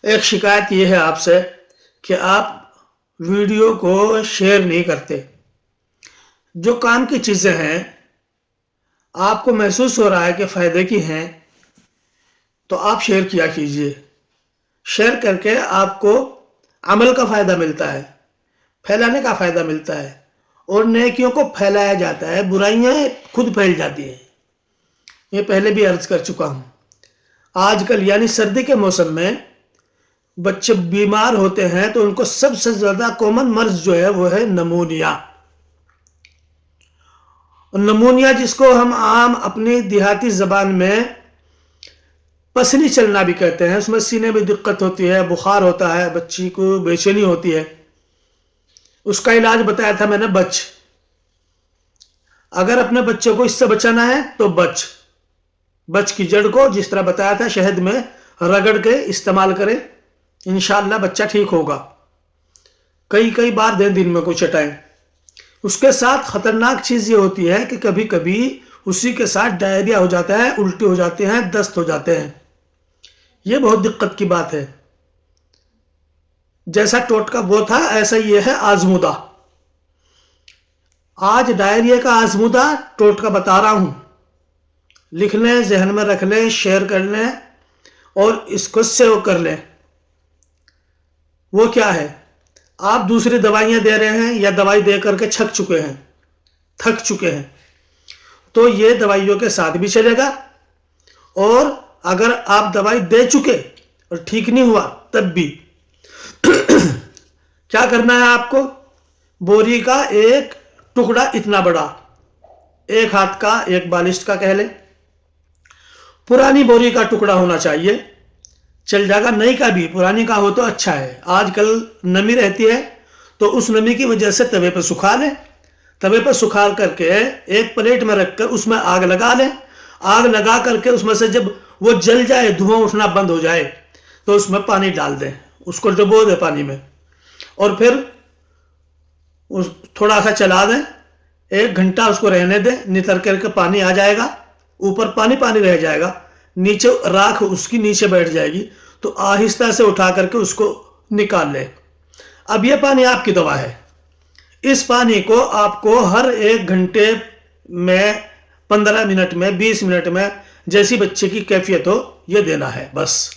ایک شکایت یہ ہے آپ سے کہ آپ ویڈیو کو شیئر نہیں کرتے۔ جو کام کی چیزیں ہیں آپ کو محسوس ہو رہا ہے کہ فائدے کی ہیں تو آپ شیئر کیا کیجئے۔ شیئر کر کے آپ کو عمل کا فائدہ ملتا ہے، پھیلانے کا فائدہ ملتا ہے، اور نیکیوں کو پھیلایا جاتا ہے، برائیاں خود پھیل جاتی ہیں۔ یہ پہلے بھی عرض کر چکا ہوں۔ آج کل یعنی سردی کے موسم میں بچے بیمار ہوتے ہیں تو ان کو سب سے زیادہ کامن مرض جو ہے وہ ہے نمونیا۔ نمونیا جس کو ہم عام اپنی دیہاتی زبان میں پسلی چلنا بھی کہتے ہیں، اس میں سینے میں دقت ہوتی ہے، بخار ہوتا ہے، بچی کو بے چینی ہوتی ہے۔ اس کا علاج بتایا تھا میں نے بچ۔ اگر اپنے بچے کو اس سے بچانا ہے تو بچ کی جڑ کو جس طرح بتایا تھا شہد میں رگڑ کے استعمال کریں، انشاءاللہ بچہ ٹھیک ہوگا۔ کئی بار دن میں کو چٹائیں۔ اس کے ساتھ خطرناک چیز یہ ہوتی ہے کہ کبھی کبھی اسی کے ساتھ ڈائریا ہو جاتا ہے، الٹی ہو جاتے ہیں، دست ہو جاتے ہیں۔ یہ بہت دقت کی بات ہے۔ جیسا ٹوٹکا وہ تھا ایسا یہ ہے آزمودہ۔ آج ڈائریا کا آزمودہ ٹوٹکا بتا رہا ہوں، لکھ لیں، ذہن میں رکھ لیں، شیئر کر لیں اور اس کو سیو کر لیں۔ وہ کیا ہے؟ آپ دوسری دوائیاں دے رہے ہیں یا دوائی دے کر کے تھک چکے ہیں تو یہ دوائیوں کے ساتھ بھی چلے گا، اور اگر آپ دوائی دے چکے اور ٹھیک نہیں ہوا تب بھی کیا کرنا ہے آپ کو؟ بوری کا ایک ٹکڑا اتنا بڑا، ایک ہاتھ کا، ایک بالشت کا کہہ لیں، پرانی بوری کا ٹکڑا ہونا چاہیے، چل جائے گا۔ نئی کا بھی، پرانی کا ہو تو اچھا ہے۔ آج کل نمی رہتی ہے تو اس نمی کی وجہ سے توے پہ سکھا لیں، توے پہ سکھا کر کے ایک پلیٹ میں رکھ کر اس میں آگ لگا لیں۔ آگ لگا کر کے اس میں سے جب وہ جل جائے، دھواں اٹھنا بند ہو جائے تو اس میں پانی ڈال دیں، اس کو ڈبو دیں پانی میں، اور پھر تھوڑا سا چلا دیں، 1 گھنٹہ اس کو رہنے دیں۔ نتر کر کے پانی آ جائے گا، اوپر پانی رہ جائے گا، نیچے راکھ اس کی نیچے بیٹھ جائے گی، تو آہستہ سے اٹھا کر کے اس کو نکال لیں۔ اب یہ پانی آپ کی دوا ہے۔ اس پانی کو آپ کو ہر 1 گھنٹے میں، 15 منٹ میں، 20 منٹ میں، جیسی بچے کی کیفیت ہو یہ دینا ہے بس۔